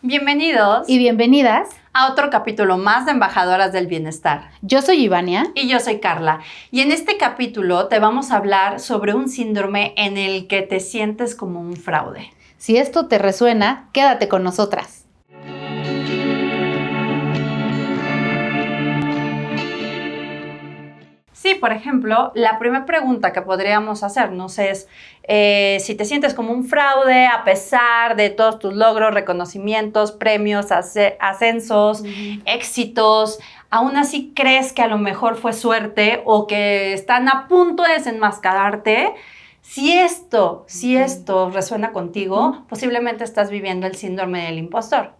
Bienvenidos y bienvenidas a otro capítulo más de Embajadoras del Bienestar. Yo soy Ivania. Y yo soy Carla. Y en este capítulo te vamos a hablar sobre un síndrome en el que te sientes como un fraude. Si esto te resuena, quédate con nosotras. Sí, por ejemplo, la primera pregunta que podríamos hacernos es si te sientes como un fraude a pesar de todos tus logros, reconocimientos, premios, ascensos, éxitos, aún así crees que a lo mejor fue suerte o que están a punto de desenmascararte. Si esto resuena contigo, posiblemente estás viviendo el síndrome del impostor.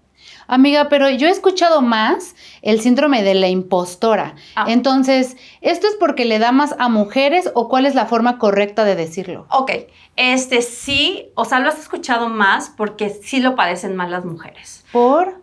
Amiga, pero yo he escuchado más el síndrome de la impostora. Entonces, ¿esto es porque le da más a mujeres o cuál es la forma correcta de decirlo? Ok, sí, o sea, lo has escuchado más porque sí lo padecen más las mujeres. ¿Por?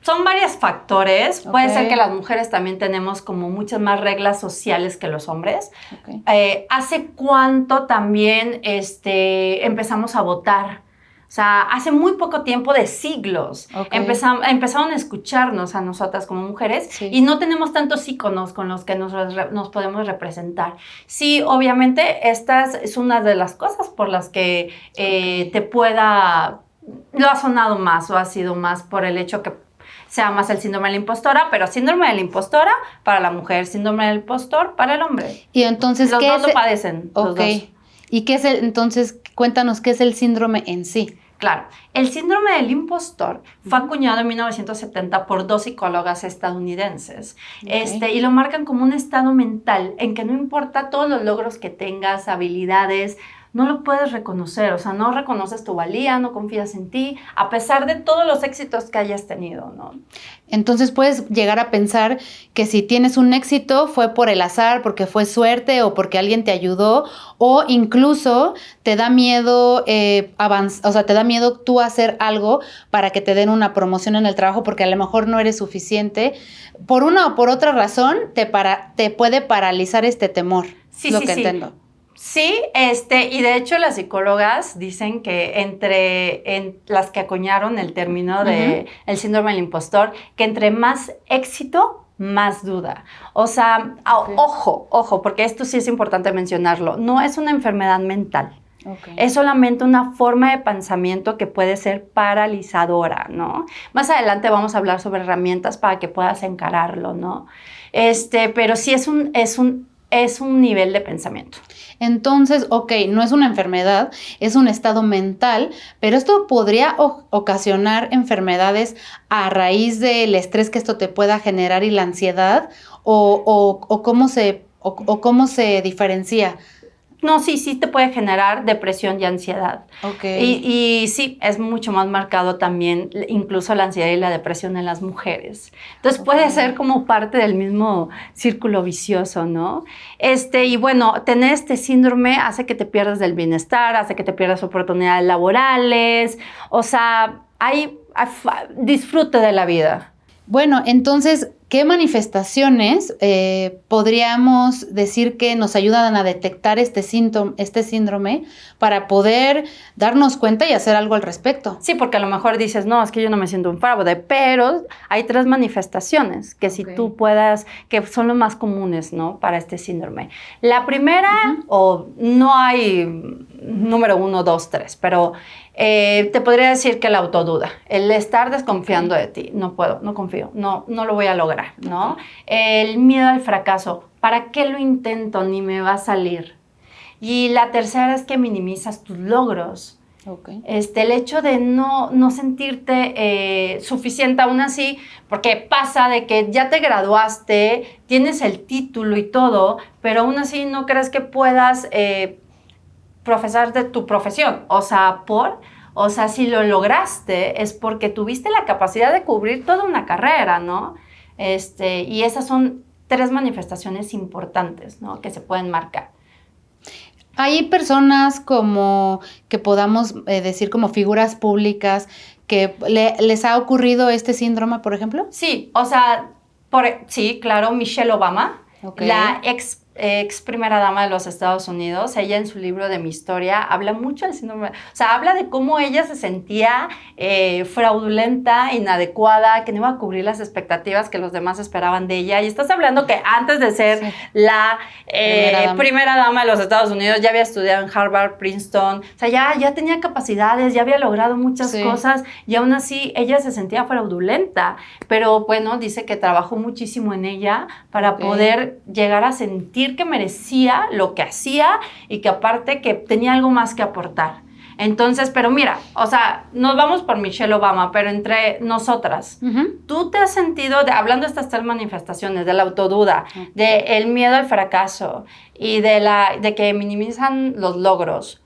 Son varios factores. Okay. Puede ser que las mujeres también tenemos como muchas más reglas sociales que los hombres. Okay. ¿Hace cuánto también empezamos a votar? O sea, hace muy poco tiempo, de siglos, okay, empezaron a escucharnos a nosotras como mujeres, sí, y no tenemos tantos íconos con los que nos podemos representar. Sí, obviamente, esta es una de las cosas por las que lo ha sonado más o ha sido más por el hecho que sea más el síndrome de la impostora, pero síndrome de la impostora para la mujer, síndrome del impostor para el hombre. Y entonces, los dos lo padecen, los dos. ¿Y qué es entonces, cuéntanos qué es el síndrome en sí? Claro, el síndrome del impostor fue acuñado en 1970 por dos psicólogas estadounidenses. Okay. Y lo marcan como un estado mental en que no importa todos los logros que tengas, habilidades, no lo puedes reconocer, o sea, no reconoces tu valía, no confías en ti, a pesar de todos los éxitos que hayas tenido, ¿no? Entonces puedes llegar a pensar que si tienes un éxito fue por el azar, porque fue suerte o porque alguien te ayudó, o incluso te da miedo te da miedo tú hacer algo para que te den una promoción en el trabajo porque a lo mejor no eres suficiente. Por una o por otra razón te puede paralizar este temor. Sí, lo que entiendo. Sí, y de hecho las psicólogas dicen que en las que acuñaron el término de el síndrome del impostor, que entre más éxito, más duda. O sea, okay, ojo, porque esto sí es importante mencionarlo, no es una enfermedad mental. Okay. Es solamente una forma de pensamiento que puede ser paralizadora, ¿no? Más adelante vamos a hablar sobre herramientas para que puedas encararlo, ¿no? Pero sí es un nivel de pensamiento. Entonces, no es una enfermedad, es un estado mental, pero esto podría ocasionar enfermedades a raíz del estrés que esto te pueda generar y la ansiedad, o cómo se diferencia. No, sí te puede generar depresión y ansiedad. Okay. Y sí, es mucho más marcado también incluso la ansiedad y la depresión en las mujeres. Entonces puede ser como parte del mismo círculo vicioso, ¿no? Y bueno, tener este síndrome hace que te pierdas del bienestar, hace que te pierdas oportunidades laborales, o sea, disfrute de la vida. Bueno, entonces, ¿qué manifestaciones podríamos decir que nos ayudan a detectar este síndrome para poder darnos cuenta y hacer algo al respecto? Sí, porque a lo mejor dices, no, es que yo no me siento un fraude, pero hay 3 manifestaciones que si tú puedas, que son los más comunes, ¿no? Para este síndrome. La primera, o no hay número 1, 2, 3, pero te podría decir que la autoduda, el estar desconfiando de ti, no puedo, no confío, no lo voy a lograr, ¿no? El miedo al fracaso, ¿para qué lo intento? Ni me va a salir. Y la tercera es que minimizas tus logros. Okay. El hecho de no sentirte suficiente aún así, porque pasa de que ya te graduaste, tienes el título y todo, pero aún así no crees que puedas profesar de tu profesión. O sea, si lo lograste es porque tuviste la capacidad de cubrir toda una carrera, ¿no? Y esas son 3 manifestaciones importantes, ¿no? Que se pueden marcar. Hay personas como que podamos decir como figuras públicas que les ha ocurrido este síndrome, por ejemplo. Sí, o sea, sí, claro, Michelle Obama, okay, la ex primera dama de los Estados Unidos, ella en su libro de Mi Historia habla mucho del síndrome, o sea, habla de cómo ella se sentía fraudulenta, inadecuada, que no iba a cubrir las expectativas que los demás esperaban de ella. Y estás hablando que antes de ser la primera dama de los Estados Unidos, ya había estudiado en Harvard, Princeton, o sea, ya tenía capacidades, ya había logrado muchas cosas, y aún así ella se sentía fraudulenta. Pero bueno, dice que trabajó muchísimo en ella para poder llegar a sentir que merecía lo que hacía y que aparte que tenía algo más que aportar. Entonces, pero mira, o sea, nos vamos por Michelle Obama, pero entre nosotras, ¿tú te has sentido, hablando de estas tres manifestaciones, de la autoduda, del miedo al fracaso y de que minimizan los logros?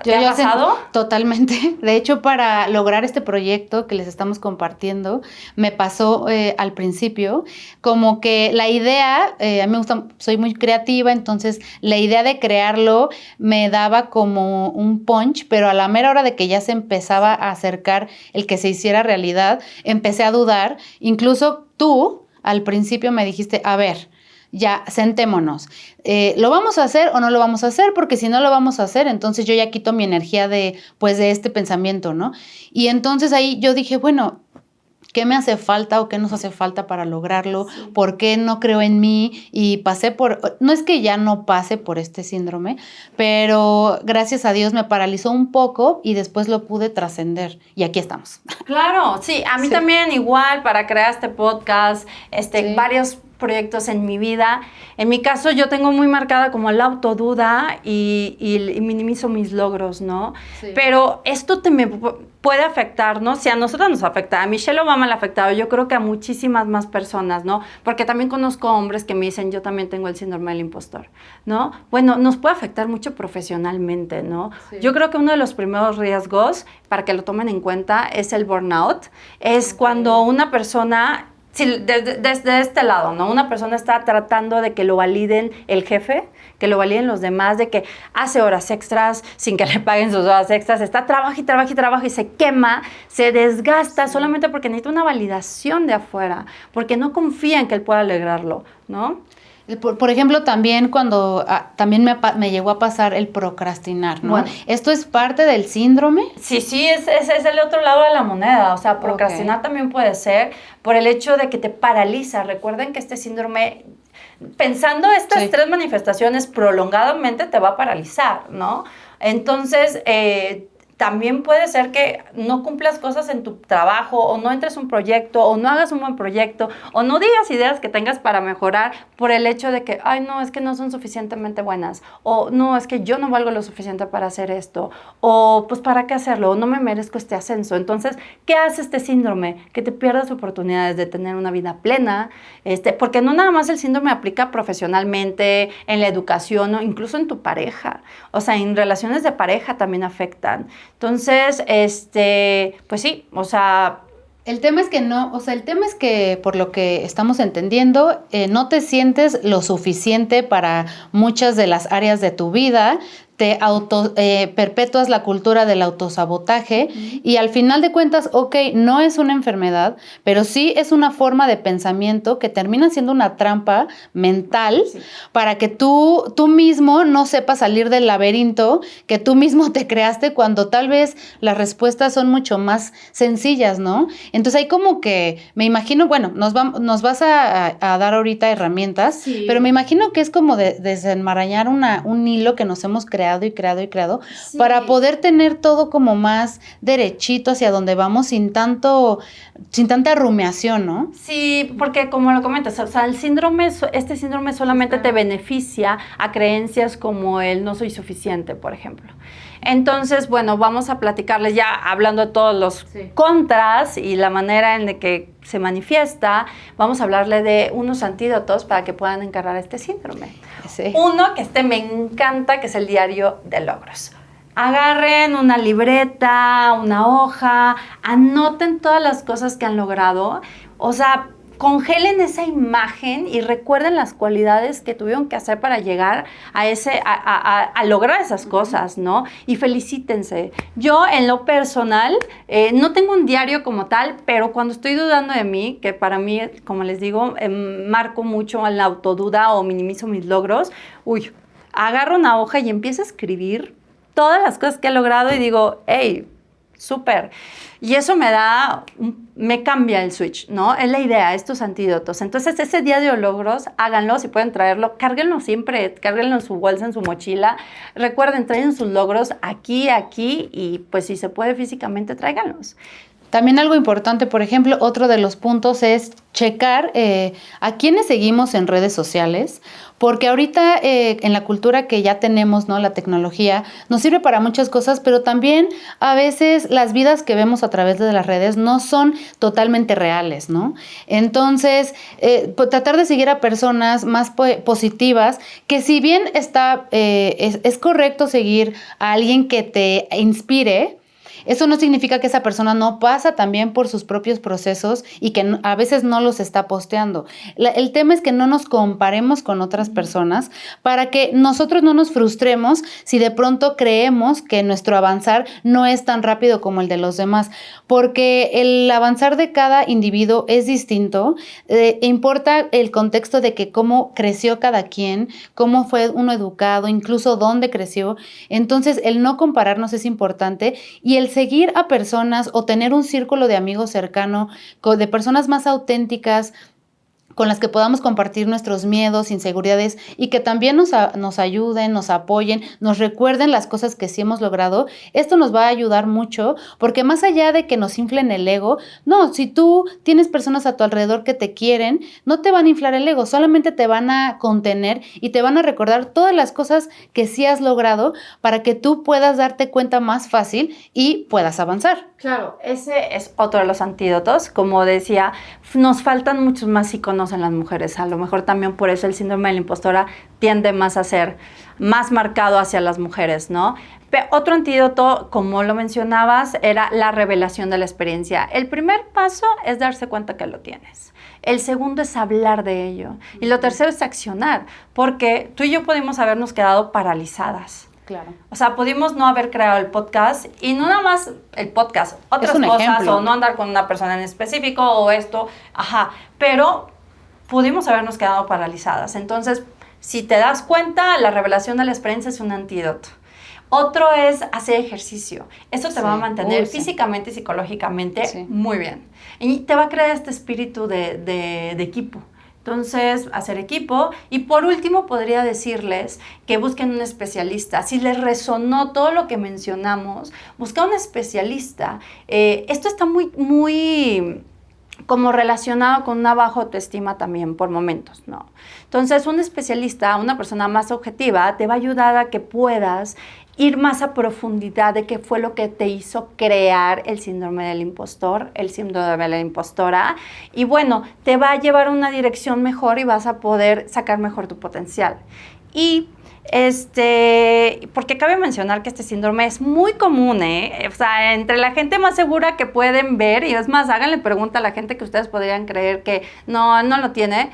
¿Te ha pasado? Totalmente. De hecho, para lograr este proyecto que les estamos compartiendo, me pasó al principio como que la idea, a mí me gusta, soy muy creativa, entonces la idea de crearlo me daba como un punch, pero a la mera hora de que ya se empezaba a acercar el que se hiciera realidad, empecé a dudar. Incluso tú, al principio me dijiste, a ver, ya, sentémonos. ¿Lo vamos a hacer o no lo vamos a hacer? Porque si no lo vamos a hacer, entonces yo ya quito mi energía de este pensamiento, ¿no? Y entonces ahí yo dije, bueno, ¿qué me hace falta o qué nos hace falta para lograrlo? Sí. ¿Por qué no creo en mí? Y no es que ya no pase por este síndrome, pero gracias a Dios me paralizó un poco y después lo pude trascender. Y aquí estamos. Claro, sí, a mí también igual para crear este podcast, varios proyectos en mi vida. En mi caso, yo tengo muy marcada como la autoduda y minimizo mis logros, ¿no? Sí. Pero esto me puede afectar, ¿no? Si a nosotros nos afecta, a Michelle Obama le ha afectado, yo creo que a muchísimas más personas, ¿no? Porque también conozco hombres que me dicen, yo también tengo el síndrome del impostor, ¿no? Bueno, nos puede afectar mucho profesionalmente, ¿no? Sí. Yo creo que uno de los primeros riesgos, para que lo tomen en cuenta, es el burnout. Es cuando una persona... Sí, desde este lado, ¿no? Una persona está tratando de que lo validen el jefe, que lo validen los demás, de que hace horas extras sin que le paguen sus horas extras, está trabaja y se quema, se desgasta solamente porque necesita una validación de afuera, porque no confía en que él pueda lograrlo, ¿no? Por ejemplo, también cuando también me llegó a pasar el procrastinar, ¿no? Bueno. ¿Esto es parte del síndrome? Sí, es el otro lado de la moneda. O sea, procrastinar también puede ser por el hecho de que te paraliza. Recuerden que este síndrome, pensando estas tres manifestaciones prolongadamente, te va a paralizar, ¿no? Entonces, también puede ser que no cumplas cosas en tu trabajo, o no entres a un proyecto, o no hagas un buen proyecto, o no digas ideas que tengas para mejorar por el hecho de que, ay, no, es que no son suficientemente buenas, o no, es que yo no valgo lo suficiente para hacer esto, o pues, ¿para qué hacerlo? O no me merezco este ascenso. Entonces, ¿qué hace este síndrome? Que te pierdas oportunidades de tener una vida plena, porque no nada más el síndrome aplica profesionalmente, en la educación, o incluso en tu pareja. O sea, en relaciones de pareja también afectan. Entonces, pues sí, o sea... El tema es que por lo que estamos entendiendo, no te sientes lo suficiente para muchas de las áreas de tu vida, te perpetúas la cultura del autosabotaje y al final de cuentas, no es una enfermedad, pero sí es una forma de pensamiento que termina siendo una trampa mental para que tú mismo no sepas salir del laberinto que tú mismo te creaste cuando tal vez las respuestas son mucho más sencillas, ¿no? Entonces hay como que, me imagino, bueno, nos vas a dar ahorita herramientas, pero me imagino que es como desenmarañar un hilo que nos hemos creado y creado para poder tener todo como más derechito hacia donde vamos sin tanta rumiación, ¿no? Sí, porque como lo comentas, o sea, este síndrome solamente te beneficia a creencias como el no soy suficiente, por ejemplo. Entonces, bueno, vamos a platicarles ya hablando de todos los contras y la manera en la que se manifiesta, vamos a hablarle de unos antídotos para que puedan encarar este síndrome. Sí. Uno que me encanta, que es el diario de logros. Agarren una libreta, una hoja, anoten todas las cosas que han logrado. O sea, congelen esa imagen y recuerden las cualidades que tuvieron que hacer para llegar a lograr esas cosas, ¿no? Y felicítense. Yo, en lo personal, no tengo un diario como tal, pero cuando estoy dudando de mí, que para mí, como les digo, marco mucho en la autoduda o minimizo mis logros, agarro una hoja y empiezo a escribir todas las cosas que he logrado y digo, hey, súper. Y eso me cambia el switch, ¿no? Es la idea, estos antídotos. Entonces, ese día de logros, háganlo, si pueden traerlo, cárguenlo siempre, cárguenlo en su bolsa, en su mochila. Recuerden, traigan sus logros aquí, y pues si se puede físicamente, tráiganlos. También algo importante, por ejemplo, otro de los puntos es checar a quiénes seguimos en redes sociales, porque ahorita en la cultura que ya tenemos, ¿no? La tecnología nos sirve para muchas cosas, pero también a veces las vidas que vemos a través de las redes no son totalmente reales, ¿no? Entonces, tratar de seguir a personas más positivas, que si bien es correcto seguir a alguien que te inspire, eso no significa que esa persona no pasa también por sus propios procesos y que a veces no los está posteando. El tema es que no nos comparemos con otras personas para que nosotros no nos frustremos si de pronto creemos que nuestro avanzar no es tan rápido como el de los demás, porque el avanzar de cada individuo es distinto. Importa el contexto de que cómo creció cada quien, cómo fue uno educado, incluso dónde creció. Entonces, el no compararnos es importante, y el seguir a personas o tener un círculo de amigos cercano, de personas más auténticas, con las que podamos compartir nuestros miedos, inseguridades, y que también nos ayuden, nos apoyen, nos recuerden las cosas que sí hemos logrado. Esto nos va a ayudar mucho, porque más allá de que nos inflen el ego, no, si tú tienes personas a tu alrededor que te quieren, no te van a inflar el ego, solamente te van a contener y te van a recordar todas las cosas que sí has logrado para que tú puedas darte cuenta más fácil y puedas avanzar. Claro, ese es otro de los antídotos. Como decía, nos faltan muchos más iconos en las mujeres. A lo mejor también por eso el síndrome de la impostora tiende más a ser más marcado hacia las mujeres, ¿no? Pero otro antídoto, como lo mencionabas, era la revelación de la experiencia. El primer paso es darse cuenta que lo tienes. El segundo es hablar de ello. Y lo tercero es accionar, porque tú y yo pudimos habernos quedado paralizadas. Claro. O sea, pudimos no haber creado el podcast, y no nada más el podcast, otras cosas, ejemplo. O no andar con una persona en específico o esto, pero pudimos habernos quedado paralizadas. Entonces, si te das cuenta, la revelación de la experiencia es un antídoto. Otro es hacer ejercicio. Eso te va a mantener físicamente y psicológicamente muy bien. Y te va a crear este espíritu de equipo. Entonces, hacer equipo. Y por último, podría decirles que busquen un especialista. Si les resonó todo lo que mencionamos, busca un especialista. Esto está muy como relacionado con una baja autoestima también por momentos, ¿no? Entonces, un especialista, una persona más objetiva, te va a ayudar a que puedas ir más a profundidad de qué fue lo que te hizo crear el síndrome del impostor, el síndrome de la impostora. Y bueno, te va a llevar a una dirección mejor y vas a poder sacar mejor tu potencial. Y porque cabe mencionar que este síndrome es muy común, O sea, entre la gente más segura que pueden ver, y es más, háganle pregunta a la gente que ustedes podrían creer que no lo tiene.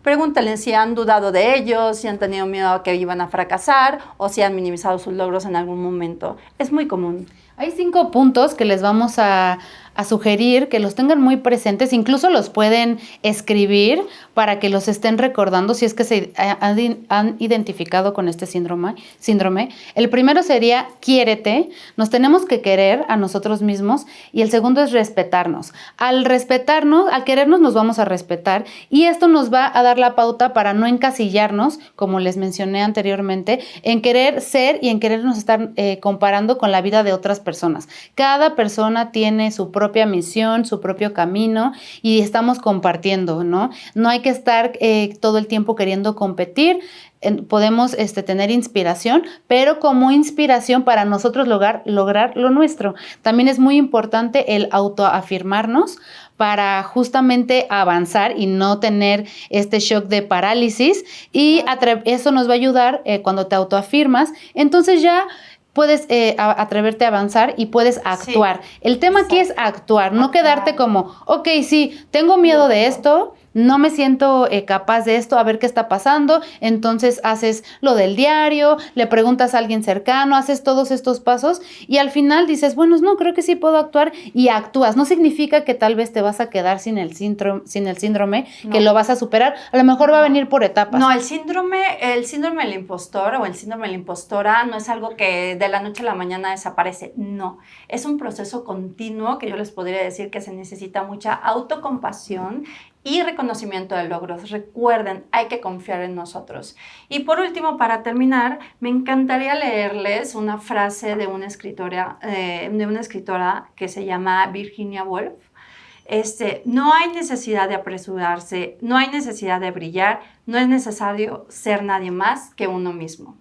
Pregúntenle si han dudado de ellos, si han tenido miedo a que iban a fracasar o si han minimizado sus logros en algún momento. Es muy común. Hay 5 puntos que les vamos a sugerir que los tengan muy presentes, incluso los pueden escribir para que los estén recordando si es que se han identificado con este síndrome. El primero sería quiérete, nos tenemos que querer a nosotros mismos, y el segundo es respetarnos. Al querernos nos vamos a respetar, y esto nos va a dar la pauta para no encasillarnos, como les mencioné anteriormente, en querer ser y en querernos estar comparando con la vida de otras personas. Cada persona tiene su propia misión, su propio camino, y estamos compartiendo, ¿no? No hay que estar todo el tiempo queriendo competir. Podemos tener inspiración, pero como inspiración para nosotros lograr lo nuestro. También es muy importante el autoafirmarnos para justamente avanzar y no tener este shock de parálisis, y eso nos va a ayudar cuando te autoafirmas. Entonces ya puedes atreverte a avanzar y puedes actuar. Sí. El tema aquí es actuar, no quedarte como, ok, sí, tengo miedo de esto, no me siento capaz de esto, a ver qué está pasando, entonces haces lo del diario, le preguntas a alguien cercano, haces todos estos pasos y al final dices, bueno, no, creo que sí puedo actuar y actúas. No significa que tal vez te vas a quedar sin el síndrome, No. que lo vas a superar, a lo mejor va a venir por etapas. No, el síndrome del impostor o el síndrome de la impostora no es algo que de la noche a la mañana desaparece, no, es un proceso continuo que yo les podría decir que se necesita mucha autocompasión y reconocimiento de logros. Recuerden, hay que confiar en nosotros. Y por último, para terminar, me encantaría leerles una frase de una escritora que se llama Virginia Woolf. No hay necesidad de apresurarse, no hay necesidad de brillar, no es necesario ser nadie más que uno mismo.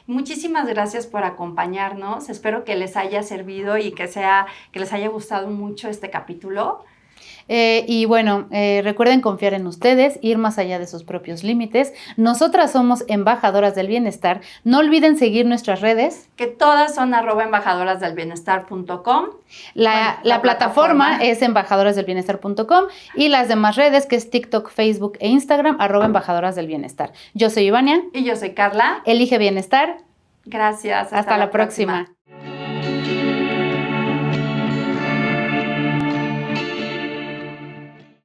Muchísimas gracias por acompañarnos. Espero que les haya servido y que les haya gustado mucho este capítulo. Y bueno, recuerden confiar en ustedes, ir más allá de sus propios límites. Nosotras somos Embajadoras del Bienestar. No olviden seguir nuestras redes. Que todas son @embajadorasdelbienestar.com. La plataforma es embajadorasdelbienestar.com y las demás redes que es TikTok, Facebook e Instagram @embajadorasdelbienestar. Yo soy Ivania. Y yo soy Carla. Elige bienestar. Gracias. Hasta la próxima.